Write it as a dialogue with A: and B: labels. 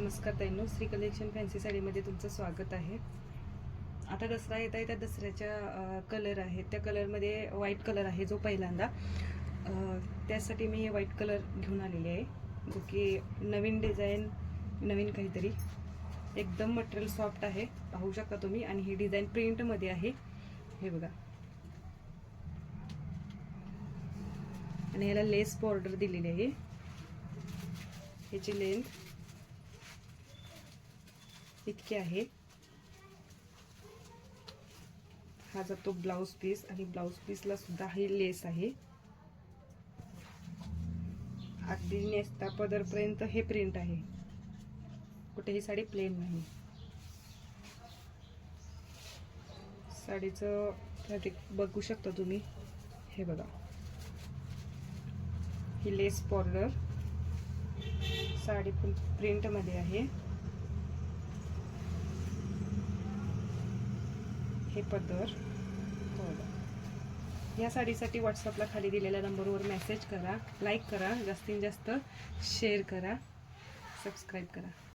A: नमस्कार ताईंनो, Shri collection fancy साडीमध्ये तुमचं स्वागत आहे. आता दसरा येत आहे, त्या दसऱ्याच्या कलर आहेत, त्या कलरमध्ये व्हाईट कलर आहे जो पहिल्यांदा. त्यासाठी मी हे व्हाईट कलर घेऊन आलेले आहे, जो की नवीन डिझाईन, नवीन काहीतरी. एकदम मटेरियल सॉफ्ट आहे, पाहू शकता तुम्ही. आणि ही डिझाईन प्रिंटमध्ये आहे, हे बघा. आणि याला लेस बॉर्डर दिलेली आहे. ह्याची लेंथ इतके आहे. हा जातो ब्लाउज पीस, आणि ब्लाउज पीसला सुद्धा ही लेस आहे. अगदी नेस्ता पदरपर्यंत हे प्रिंट आहे, कुठेही साडी प्लेन नाही. साडीचं फॅब्रिक बघू शकता तुम्ही, हे बघा. ही लेस बॉर्डर, साडी पण प्रिंट मध्ये आहे. हे पदर. या साडीसाठी व्हॉट्सअपला खाली दिलेल्या नंबरवर मेसेज करा, लाईक करा, जास्तीत जास्त शेअर करा, सबस्क्राईब करा.